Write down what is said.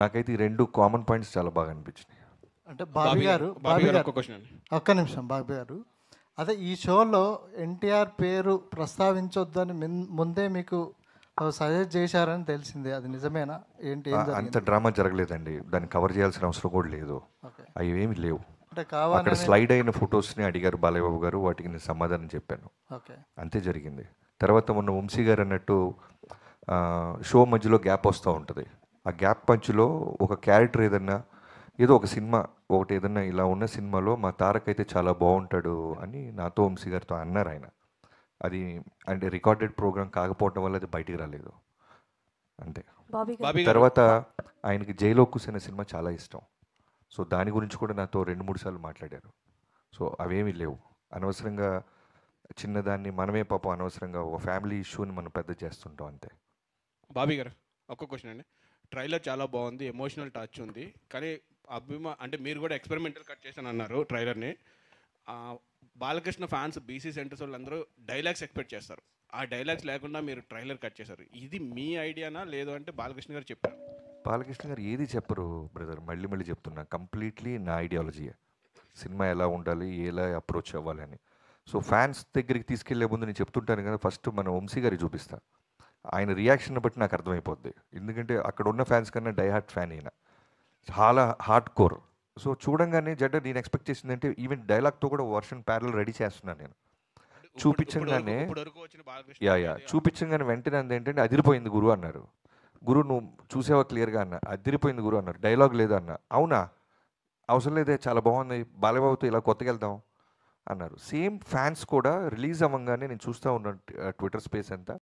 నాకైతే ఈ 2 common points చాలా బాగా అనిపించినాయి. అంటే బాబీ గారు ఒక్క క్వశ్చన్ అండి. ఒక్క నిమిషం బాబీ గారు. అదే ఈ షోలో ఎన్టీఆర్ పేరు ప్రస్తావించొద్దని ముందే మీకు సజెస్ట్ చేశారని తెలిసింది. అది నిజమేనా? ఏంటి ఏం అంత జరిగింది? డ్రామా జరగలేదండి. దాన్ని కవర్ చేయాల్సిన అవసరం కూడా లేదు. ఓకే. అవి ఏమి లేవు. అంటే అక్కడ కావాలని. స్లైడ్ అయిన ఫొటోస్ని అడిగారు బాలయ్యబాబు గారు. వాటికి నేను సమాధానం చెప్పాను. ఓకే. అంతే జరిగింది. తర్వాత మొన్న వంశీ గారు అన్నట్టు షో మధ్యలో గ్యాప్ వస్తూ ఉంటుంది. ఆ గ్యాప్ మధ్యలో ఒక క్యారెక్టర్ ఏదన్నా ఏదో ఒక సినిమా ఒకటి ఏదన్నా ఇలా ఉన్న సినిమాలో మా తారక్ అయితే చాలా బాగుంటాడు అని నాతో వంశీ గారితో అన్నారు ఆయన. అది అంటే రికార్డెడ్ ప్రోగ్రామ్ కాకపోవడం వల్ల అది బయటికి రాలేదు అంతే. బాబీ గారు తర్వాత ఆయనకి జైలో కూసిన సినిమా చాలా ఇష్టం. సో దాని గురించి కూడా నాతో 2-3 సార్లు మాట్లాడారు. సో అవేమీ లేవు. అనవసరంగా చిన్నదాన్ని మనమే పాపం అనవసరంగా ఒక ఫ్యామిలీ ఇష్యూని మనం పెద్ద చేస్తుంటాం అంతే. బాబీ గారు ఒక్క క్వశ్చన్ అండి. ట్రైలర్ చాలా బాగుంది, ఎమోషనల్ టచ్ ఉంది. కానీ అంటే మీరు కూడా ఎక్స్పెరిమెంటల్ కట్ చేశాను అన్నారు ట్రైలర్ని. బాలకృష్ణ ఫ్యాన్స్ బీసీ సెంటర్స్ వాళ్ళందరూ డైలాగ్స్ ఎక్స్పెక్ట్ చేస్తారు. ఆ డైలాగ్స్ లేకుండా మీరు ట్రైలర్ కట్ చేశారు. ఇది మీ ఐడియానా లేదు అంటే బాలకృష్ణ గారు చెప్పారు? బాలకృష్ణ గారు ఏది చెప్పరు బ్రదర్, మళ్ళీ మళ్ళీ చెప్తున్నా. కంప్లీట్లీ నా ఐడియాలజీయే. సినిమా ఎలా ఉండాలి, ఎలా అప్రోచ్ అవ్వాలి అని. సో ఫ్యాన్స్ దగ్గరికి తీసుకెళ్లే ముందు నేను చెప్తుంటాను కదా, ఫస్ట్ మన వంశీ గారికి చూపిస్తా. ఆయన రియాక్షన్ బట్టి నాకు అర్థమైపోద్ది. ఎందుకంటే అక్కడ ఉన్న ఫ్యాన్స్ కన్నా డై హార్ట్ ఫ్యాన్ అయినా చాలా హార్డ్ కోర్. సో చూడంగానే నేను ఎక్స్పెక్ట్ చేసిందంటే ఈవెన్ డైలాగ్తో కూడా వర్షన్ ప్యారల్ రెడీ చేస్తున్నాను నేను. చూపించగానే చూపించగానే వెంటనే ఏంటంటే అదిరిపోయింది గురు అన్నారు. గురు నువ్వు చూసావా క్లియర్గా అన్న. అదిరిపోయింది గురు అన్నారు. డైలాగ్ లేదా అన్న. అవునా, అవసరం లేదే, చాలా బాగుంది, బాలయ్యబాబుతో ఇలా కొత్తగా వెళ్దాం అన్నారు. సేమ్ ఫ్యాన్స్ కూడా రిలీజ్ అవ్వగానే నేను చూస్తూ ఉన్నాను ట్విట్టర్ స్పేస్ అంతా.